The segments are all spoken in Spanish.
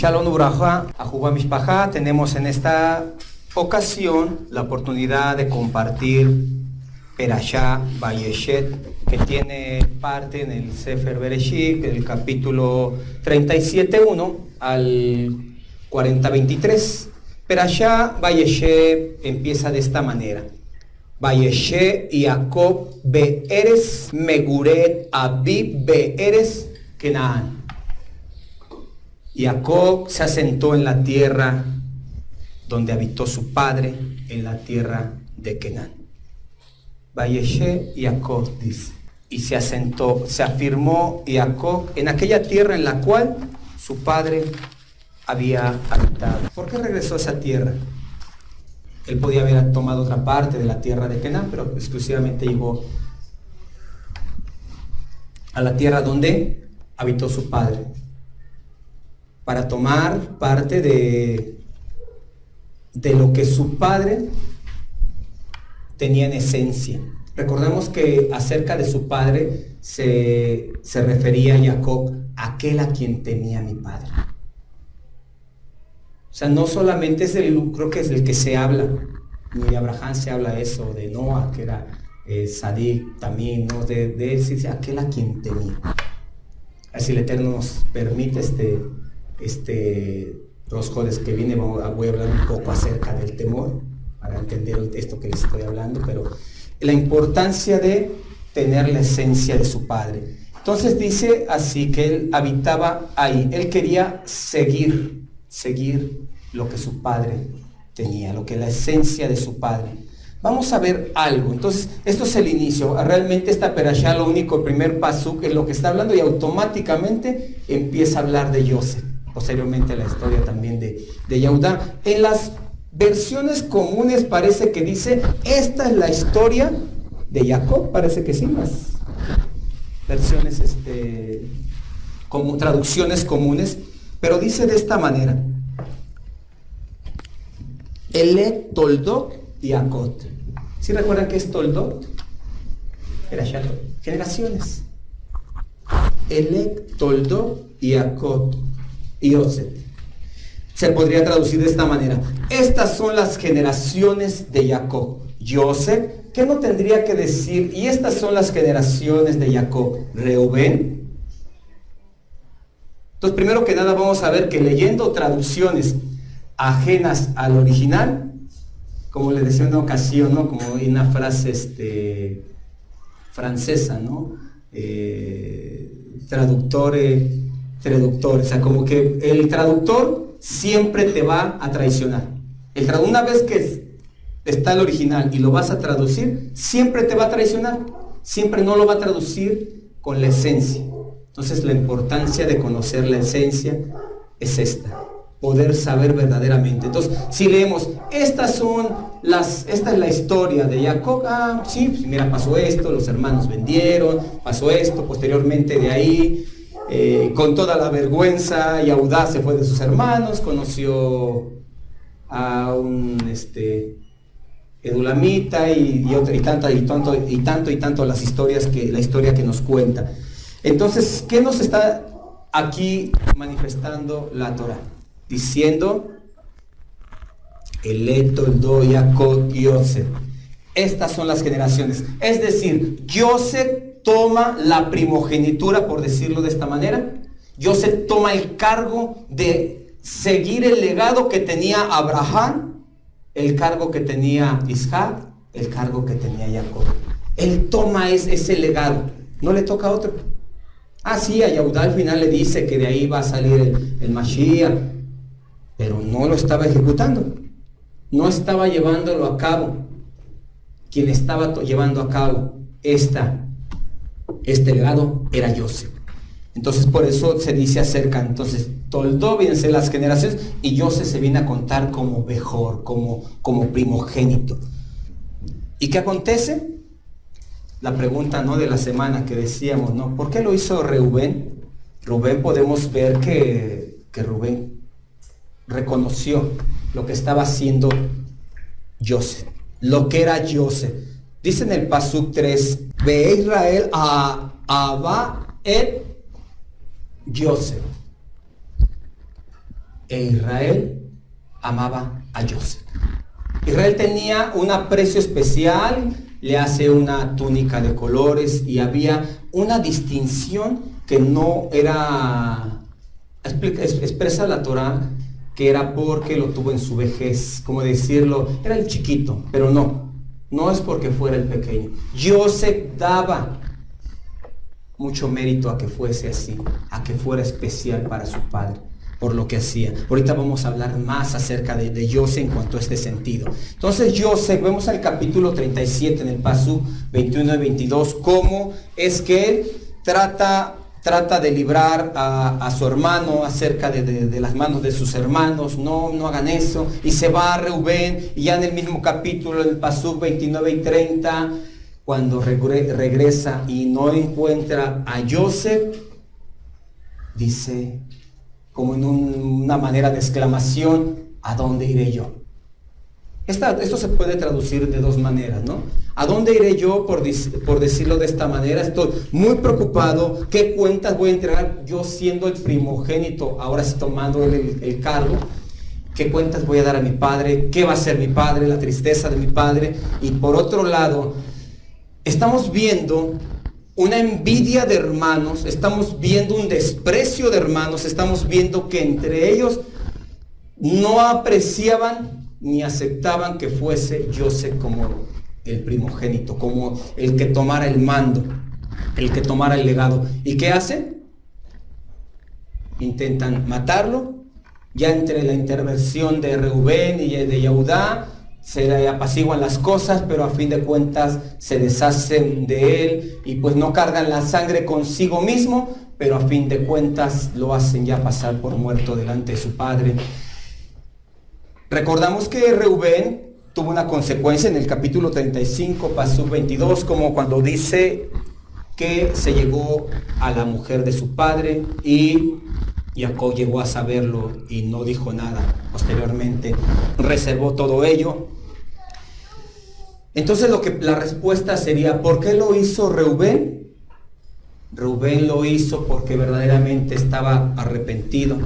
Shalom Uraja, Ahuba Mishpaha. Tenemos en esta ocasión la oportunidad de compartir Perashá Vayeshet, que tiene parte en el Sefer Bereshit, el capítulo 37:1 al 40:23. Perashá Vayeshet empieza de esta manera: Vayeshet Jacob Be'eres Meguret Abib Be'eres Kenaan. Jacob se asentó en la tierra donde habitó su padre, en la tierra de Kenán. Vayeshet Jacob dice, y se asentó, se afirmó Jacob en aquella tierra en la cual su padre había habitado. ¿Por qué regresó a esa tierra? Él podía haber tomado otra parte de la tierra de Kenán, pero exclusivamente llegó a la tierra donde habitó su padre, para tomar parte de lo que su padre tenía en esencia. Recordemos que acerca de su padre se refería a Jacob, aquel a quien temía mi padre. O sea, no solamente es creo que es el que se habla, ni de Abraham se habla eso, de Noah, que era Sadik también, ¿no? De él se dice aquel a quien temía. Así el Eterno nos permite los jueves que viene voy a hablar un poco acerca del temor, para entender esto que les estoy hablando, pero la importancia de tener la esencia de su padre. Entonces dice así que él habitaba ahí, él quería seguir lo que su padre tenía, lo que la esencia de su padre. Vamos a ver algo. Entonces, esto es el inicio. Realmente esta perashá, lo único, el primer pasuk es lo que está hablando, y automáticamente empieza a hablar de Yosef. Posteriormente la historia también de Yehudá. En las versiones comunes parece que dice, esta es la historia de Jacob, parece que sí, las versiones, como traducciones comunes, pero dice de esta manera: Ele Toldot Jacob. ¿Sí recuerdan qué es Toldot? Era generaciones. Ele Toldot Jacob. Yosef. Se podría traducir de esta manera: estas son las generaciones de Jacob. Yosef, ¿qué no tendría que decir? Y estas son las generaciones de Jacob. Reubén. Entonces, primero que nada vamos a ver que leyendo traducciones ajenas al original, como le decía en una ocasión, ¿no? Como hay una frase francesa, ¿no? Traductor, o sea, como que el traductor siempre te va a traicionar. Una vez que está el original y lo vas a traducir, siempre te va a traicionar, siempre no lo va a traducir con la esencia. Entonces la importancia de conocer la esencia es esta, poder saber verdaderamente. Entonces, si leemos, esta es la historia de Jacob, sí, pues mira, pasó esto, los hermanos vendieron, pasó esto, posteriormente de ahí, con toda la vergüenza, Yehudá se fue de sus hermanos, conoció a un edulamita y tanto la historia que nos cuenta. Entonces, ¿qué nos está aquí manifestando la Torah? Diciendo, el Toldot Jacob Yosef. Estas son las generaciones. Es decir, Yosef toma la primogenitura, por decirlo de esta manera. Yosef toma el cargo de seguir el legado que tenía Abraham, el cargo que tenía Isaac, el cargo que tenía Jacob. Él toma ese legado, no le toca a otro. Sí, a Yehudá al final le dice que de ahí va a salir el Mashiach, pero no lo estaba ejecutando, no estaba llevándolo a cabo. Quien estaba llevando a cabo este legado era Yosef. Entonces por eso se dice acerca, entonces Toldot vienen a ser las generaciones, y Yosef se viene a contar como Bejor, como primogénito. ¿Y qué acontece? La pregunta, ¿no?, de la semana que decíamos, ¿no? ¿Por qué lo hizo Reubén? Rubén, podemos ver que Rubén reconoció lo que estaba haciendo Yosef, lo que era Yosef. Dice en el Pasuk 3, Ve Israel a Abba et Yosef. e Israel amaba a Joseph. Israel tenía un aprecio especial, le hace una túnica de colores y había una distinción que no era, expresa la Torá, que era porque lo tuvo en su vejez, como decirlo, era el chiquito, pero no es porque fuera el pequeño. Joseph daba mucho mérito a que fuese así, a que fuera especial para su padre, por lo que hacía. Ahorita vamos a hablar más acerca de Joseph en cuanto a este sentido. Entonces Joseph, vemos al capítulo 37 en el Pasú 21 y 22, cómo es que él trata de librar a su hermano acerca de las manos de sus hermanos. No hagan eso. Y se va a Reubén, y ya en el mismo capítulo, en el Pasú 29 y 30, cuando regresa y no encuentra a Joseph, dice, como en una manera de exclamación, ¿a dónde iré yo? Esto se puede traducir de dos maneras, ¿no? ¿A dónde iré yo? Por decirlo de esta manera, estoy muy preocupado. ¿Qué cuentas voy a entregar yo siendo el primogénito, ahora sí tomando el cargo? ¿Qué cuentas voy a dar a mi padre? ¿Qué va a ser mi padre? La tristeza de mi padre. Y por otro lado, estamos viendo una envidia de hermanos, estamos viendo un desprecio de hermanos, estamos viendo que entre ellos no apreciaban ni aceptaban que fuese Joseph como el primogénito, como el que tomara el mando, el que tomara el legado. ¿Y qué hacen? Intentan matarlo. Ya entre la intervención de Reubén y de Yehudá se apaciguan las cosas, pero a fin de cuentas se deshacen de él y pues no cargan la sangre consigo mismo, pero a fin de cuentas lo hacen ya pasar por muerto delante de su padre. Recordamos que Reubén tuvo una consecuencia en el capítulo 35, Pasú 22, como cuando dice que se llegó a la mujer de su padre y Jacob llegó a saberlo y no dijo nada. Posteriormente reservó todo ello. Entonces la respuesta sería, ¿por qué lo hizo Reubén? Reubén lo hizo porque verdaderamente estaba arrepentido.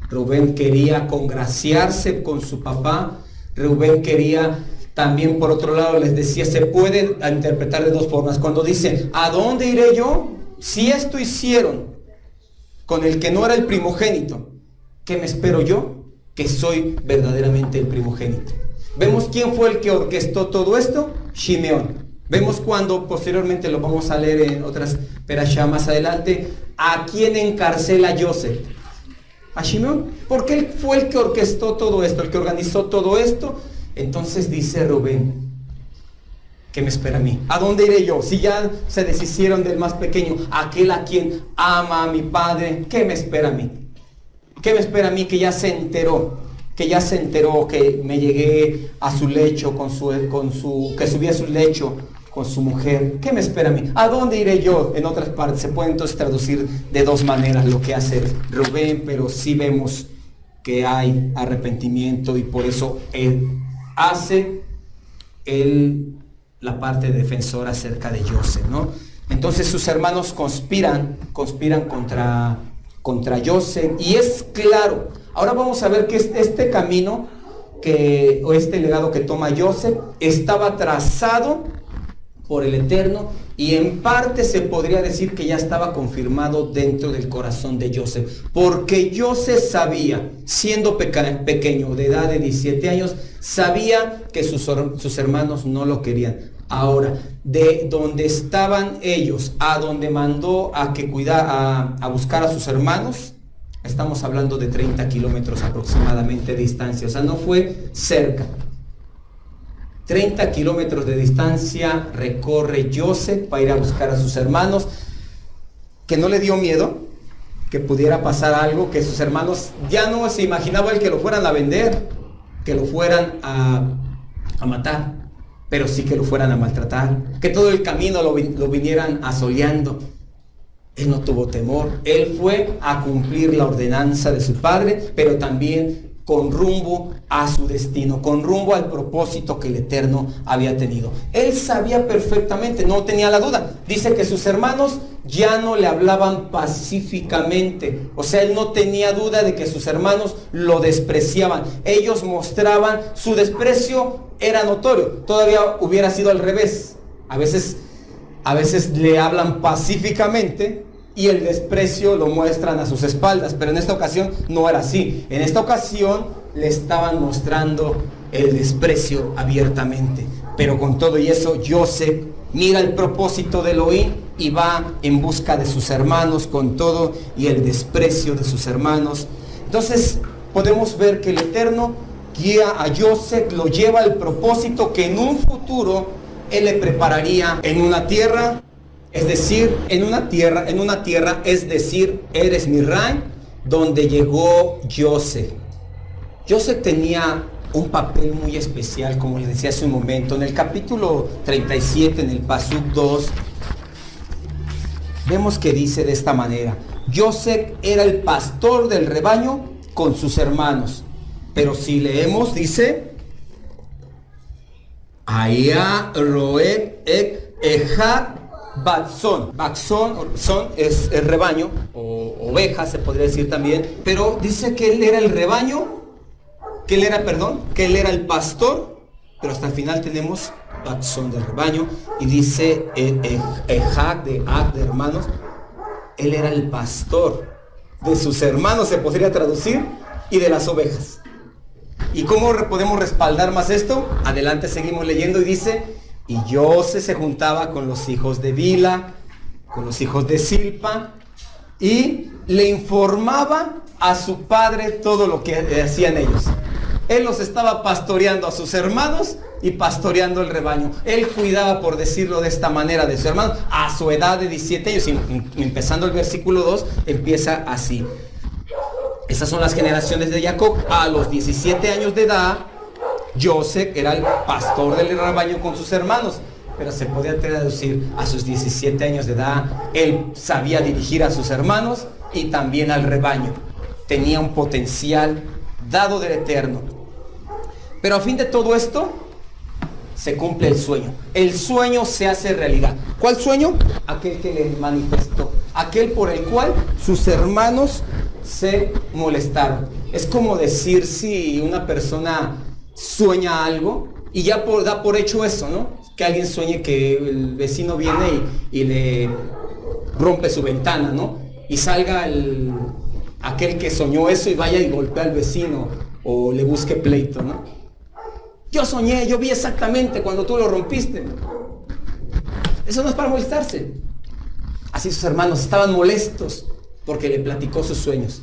Reubén quería congraciarse con su papá. Reubén quería también, por otro lado, les decía, se puede interpretar de dos formas. Cuando dice, ¿a dónde iré yo? Si esto hicieron con el que no era el primogénito, ¿qué me espero yo? Que soy verdaderamente el primogénito. Vemos quién fue el que orquestó todo esto, Shimeón. Vemos cuando posteriormente lo vamos a leer en otras perashá más adelante, a quién encarcela Joseph. A Shimeón, porque él fue el que orquestó todo esto, el que organizó todo esto. Entonces dice Rubén, ¿qué me espera a mí? ¿A dónde iré yo? Si ya se deshicieron del más pequeño, aquel a quien ama a mi padre, ¿qué me espera a mí? ¿Qué me espera a mí que ya se enteró? Que me llegué a su lecho que subí a su lecho con su mujer. ¿Qué me espera a mí? ¿A dónde iré yo? En otras partes se puede entonces traducir de dos maneras lo que hace Rubén, pero sí vemos que hay arrepentimiento y por eso él hace la parte defensora acerca de Joseph, ¿no? Entonces sus hermanos conspiran contra Joseph, y es claro. Ahora vamos a ver que este camino o este legado que toma Joseph estaba trazado por el Eterno, y en parte se podría decir que ya estaba confirmado dentro del corazón de Joseph, porque Joseph sabía, siendo pequeño, de edad de 17 años, sabía que sus hermanos no lo querían. Ahora, de donde estaban ellos a donde mandó a buscar a sus hermanos, estamos hablando de 30 kilómetros aproximadamente de distancia, o sea, no fue cerca. 30 kilómetros de distancia recorre Joseph para ir a buscar a sus hermanos, que no le dio miedo que pudiera pasar algo, que sus hermanos ya no se imaginaba el que lo fueran a vender, que lo fueran a matar, pero sí que lo fueran a maltratar, que todo el camino lo vinieran asoleando. Él no tuvo temor, él fue a cumplir la ordenanza de su padre, pero también con rumbo a su destino, con rumbo al propósito que el Eterno había tenido. Él sabía perfectamente, no tenía la duda. Dice que sus hermanos ya no le hablaban pacíficamente. O sea, él no tenía duda de que sus hermanos lo despreciaban. Ellos mostraban su desprecio, era notorio. Todavía hubiera sido al revés. A veces le hablan pacíficamente y el desprecio lo muestran a sus espaldas, pero en esta ocasión no era así. En esta ocasión le estaban mostrando el desprecio abiertamente. Pero con todo y eso, Yosef mira el propósito de Elohim y va en busca de sus hermanos con todo y el desprecio de sus hermanos. Entonces podemos ver que el Eterno guía a Yosef, lo lleva al propósito que en un futuro él le prepararía en una tierra. Es decir, en una tierra, es decir, Eretz Misraim, donde llegó Yosef. Yosef tenía un papel muy especial, como les decía hace un momento. En el capítulo 37, en el Pasuk 2, vemos que dice de esta manera: Yosef era el pastor del rebaño con sus hermanos. Pero si leemos, dice: Aya Roeb ek Ejad Batzón. Son es el rebaño, o oveja se podría decir también, pero dice que él era el rebaño, que él era el pastor, pero hasta el final tenemos Batzón del rebaño, y dice Ejad de hermanos, él era el pastor de sus hermanos, se podría traducir, y de las ovejas. ¿Y cómo podemos respaldar más esto? Adelante seguimos leyendo y dice: y Yosef se juntaba con los hijos de Bila, con los hijos de Silpa, y le informaba a su padre todo lo que hacían ellos. Él los estaba pastoreando a sus hermanos y pastoreando el rebaño. Él cuidaba, por decirlo de esta manera, de su hermano a su edad de 17 años. Y empezando el versículo 2, empieza así. Estas son las generaciones de Jacob. A los 17 años de edad, Yosef era el pastor del rebaño con sus hermanos, pero se podía traducir: a sus 17 años de edad, él sabía dirigir a sus hermanos y también al rebaño. Tenía un potencial dado del Eterno. Pero a fin de todo esto, se cumple el sueño. El sueño se hace realidad. ¿Cuál sueño? Aquel que le manifestó, aquel por el cual sus hermanos se molestaron. Es como decir, si una persona sueña algo y ya da por hecho eso, ¿no? Que alguien sueñe que el vecino viene y le rompe su ventana, ¿no? Y salga aquel que soñó eso y vaya y golpea al vecino o le busque pleito, ¿no? Yo soñé, yo vi exactamente cuando tú lo rompiste. Eso no es para molestarse. Así sus hermanos estaban molestos porque le platicó sus sueños.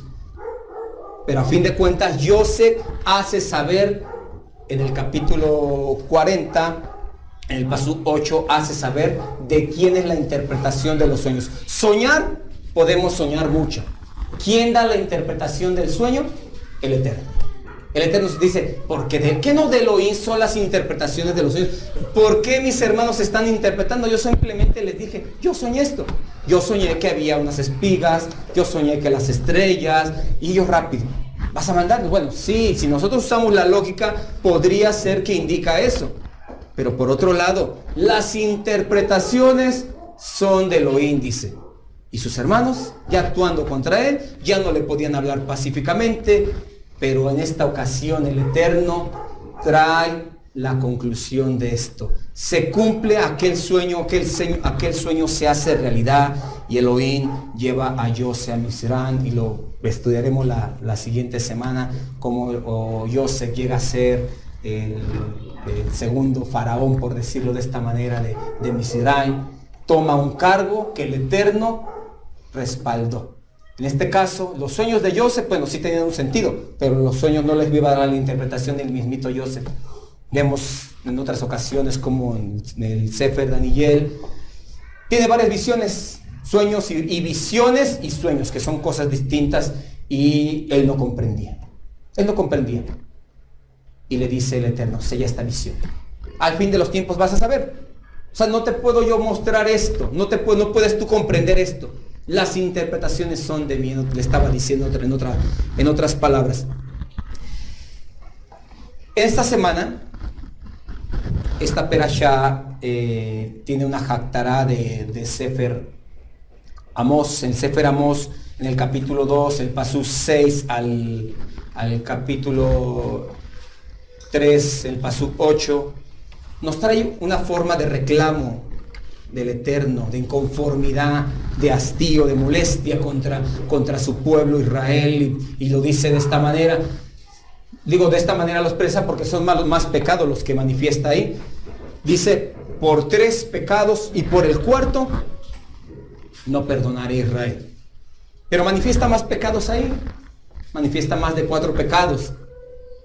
Pero a fin de cuentas, Yosef hace saber en el capítulo 40, en el Pasuk 8, hace saber de quién es la interpretación de los sueños. Soñar, podemos soñar mucho. ¿Quién da la interpretación del sueño? El Eterno. El Eterno dice: porque ¿de qué no de Elohim son las interpretaciones de los sueños? ¿Por qué mis hermanos están interpretando? Yo simplemente les dije: yo soñé esto. Yo soñé que había unas espigas, yo soñé que las estrellas, y ellos rápido: ¿vas a mandarnos? Bueno, sí, si nosotros usamos la lógica, podría ser que indica eso. Pero por otro lado, las interpretaciones son de Elohim, dice. Y sus hermanos, ya actuando contra él, ya no le podían hablar pacíficamente. Pero en esta ocasión el Eterno trae la conclusión de esto. Se cumple aquel sueño se hace realidad, y Elohim lleva a Yosef a Misraim, y lo estudiaremos la siguiente semana, cómo Yosef llega a ser el segundo faraón, por decirlo de esta manera, de Misraim. Toma un cargo que el Eterno respaldó. En este caso, los sueños de Yosef, bueno, sí tenían un sentido, pero los sueños no les iba a dar la interpretación del mismito Yosef. Vemos en otras ocasiones como en el Sefer Daniel, tiene varias visiones, sueños y visiones y sueños, que son cosas distintas, y él no comprendía. Él no comprendía. Y le dice el Eterno: sella esta visión. Al fin de los tiempos vas a saber. O sea, no te puedo yo mostrar esto, no puedes tú comprender esto. Las interpretaciones son de mí, le estaba diciendo en otras palabras. Esta semana, esta perashá tiene una haftará de Sefer Amós. En Sefer Amós, en el capítulo 2, el pasú 6 al capítulo 3, el pasú 8, nos trae una forma de reclamo del Eterno, de inconformidad, de hastío, de molestia contra su pueblo Israel, y lo dice de esta manera. Digo de esta manera, lo expresa porque son más pecados los que manifiesta ahí. Dice, por 3 pecados y por el 4 no perdonaré a Israel. Pero manifiesta más pecados ahí, manifiesta más de 4 pecados.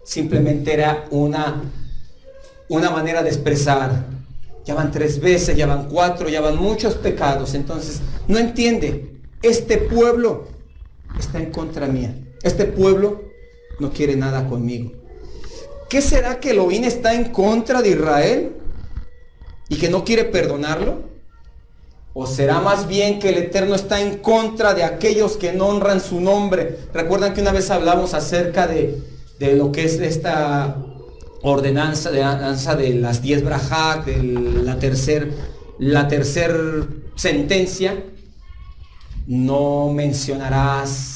Simplemente era una manera de expresar. Ya van 3 veces, ya van 4, ya van muchos pecados. Entonces, no entiende, este pueblo está en contra mía. Este pueblo no quiere nada conmigo. ¿Qué será que Elohim está en contra de Israel y que no quiere perdonarlo? ¿O será más bien que el Eterno está en contra de aquellos que no honran su nombre? Recuerdan que una vez hablamos acerca de lo que es esta ordenanza de las 10 brajá, de la tercer sentencia: no mencionarás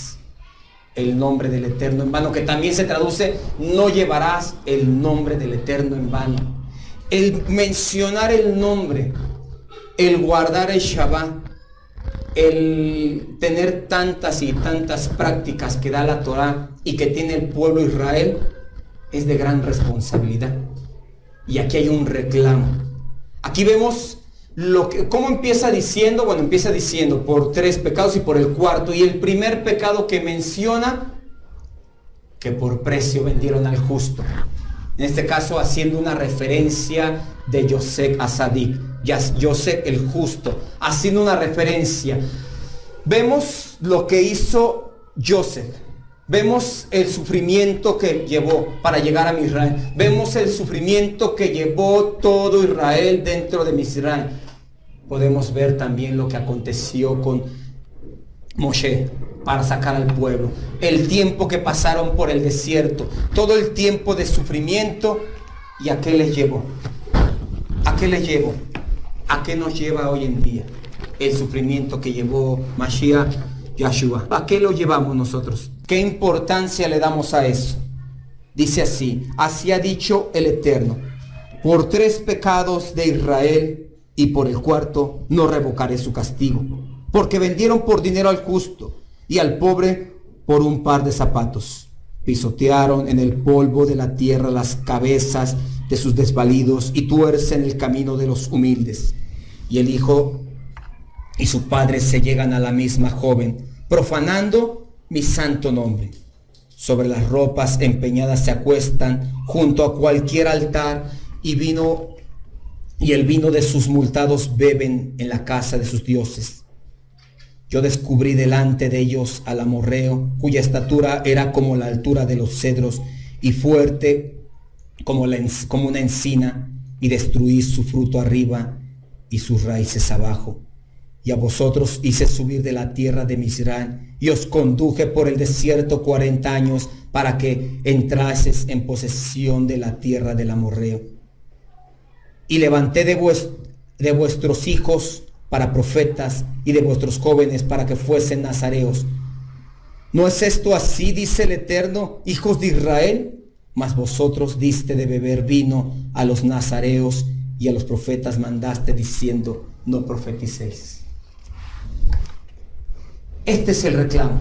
el nombre del Eterno en vano, que también se traduce: no llevarás el nombre del Eterno en vano. El mencionar el nombre, el guardar el Shabbat, el tener tantas y tantas prácticas que da la Torah y que tiene el pueblo de Israel, es de gran responsabilidad. Y aquí hay un reclamo. Aquí vemos ¿cómo empieza diciendo? Bueno, empieza diciendo por 3 pecados y por el 4. Y el primer pecado que menciona, que por precio vendieron al justo. En este caso haciendo una referencia de Yosef Asadik, Yosef el justo, haciendo una referencia. Vemos lo que hizo Yosef. Vemos el sufrimiento que llevó para llegar a Misraim. Vemos el sufrimiento que llevó todo Israel dentro de Misraim. Podemos ver también lo que aconteció con Moshe para sacar al pueblo. El tiempo que pasaron por el desierto. Todo el tiempo de sufrimiento. ¿Y a qué les llevó? ¿A qué les llevó? ¿A qué nos lleva hoy en día? El sufrimiento que llevó Mashiach Yahshua. ¿A qué lo llevamos nosotros? ¿Qué importancia le damos a eso? Dice así: así ha dicho el Eterno, por 3 pecados de Israel y por el 4 no revocaré su castigo, porque vendieron por dinero al justo y al pobre por un par de zapatos. Pisotearon en el polvo de la tierra las cabezas de sus desvalidos y tuercen el camino de los humildes. Y el hijo y su padre se llegan a la misma joven, profanando mi santo nombre. Sobre las ropas empeñadas se acuestan junto a cualquier altar, y el vino de sus multados beben en la casa de sus dioses. Yo descubrí delante de ellos al amorreo, cuya estatura era como la altura de los cedros y fuerte como una encina, y destruí su fruto arriba y sus raíces abajo. Y a vosotros hice subir de la tierra de Misraim, y os conduje por el desierto 40 años, para que entrases en posesión de la tierra del amorreo. Y levanté de vuestros hijos para profetas, y de vuestros jóvenes para que fuesen nazareos. ¿No es esto así, dice el Eterno, hijos de Israel? Mas vosotros diste de beber vino a los nazareos, y a los profetas mandaste diciendo: no profeticéis. Este es el reclamo.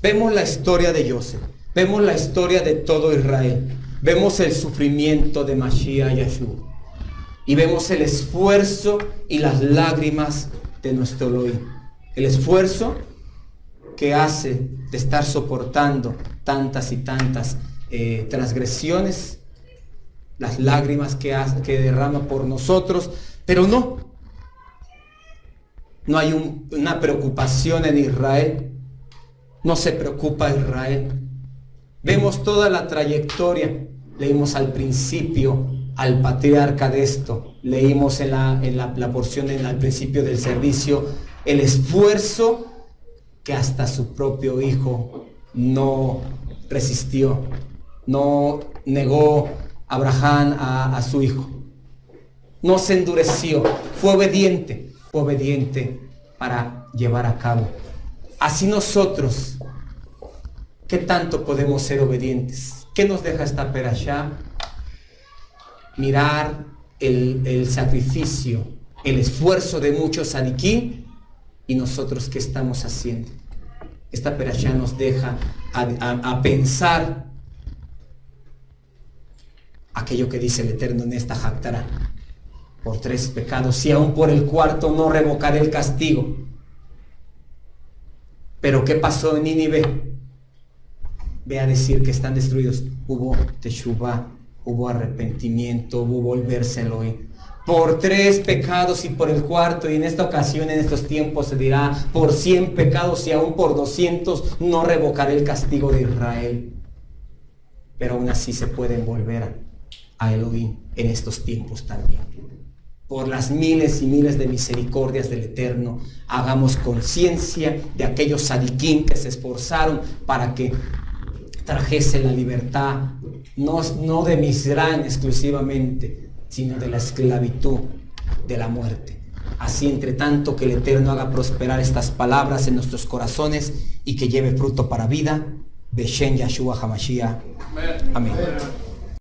Vemos la historia de Yosef, vemos la historia de todo Israel, vemos el sufrimiento de Mashiach Yahshua, y vemos el esfuerzo y las lágrimas de nuestro Elohim. El esfuerzo que hace de estar soportando tantas y tantas transgresiones, las lágrimas que derrama por nosotros, pero no hay una preocupación en Israel. No se preocupa Israel. Vemos toda la trayectoria. Leímos al principio al patriarca de esto. Leímos en la porción al principio del servicio el esfuerzo que hasta su propio hijo no resistió, no negó Abraham a su hijo. No se endureció, fue obediente para llevar a cabo. Así nosotros, ¿qué tanto podemos ser obedientes? ¿Qué nos deja esta perashá? Mirar el sacrificio, el esfuerzo de muchos sadiquí, y nosotros ¿qué estamos haciendo? Esta perashá nos deja a pensar aquello que dice el Eterno en esta Haftará: por 3 pecados y aún por el cuarto no revocaré el castigo. Pero ¿qué pasó en Nínive? Ve a decir que están destruidos. Hubo teshuvá, hubo arrepentimiento, hubo volverse a Elohim. Por 3 pecados y por el cuarto, y en esta ocasión, en estos tiempos, se dirá por 100 pecados y aún por 200 no revocaré el castigo de Israel. Pero aún así se pueden volver a Elohim en estos tiempos también. Por las miles y miles de misericordias del Eterno, hagamos conciencia de aquellos sadiquín que se esforzaron para que trajese la libertad, no de Misrán exclusivamente, sino de la esclavitud, de la muerte. Así, entre tanto, que el Eterno haga prosperar estas palabras en nuestros corazones y que lleve fruto para vida. Beshem Yahshua HaMashiach. Amén.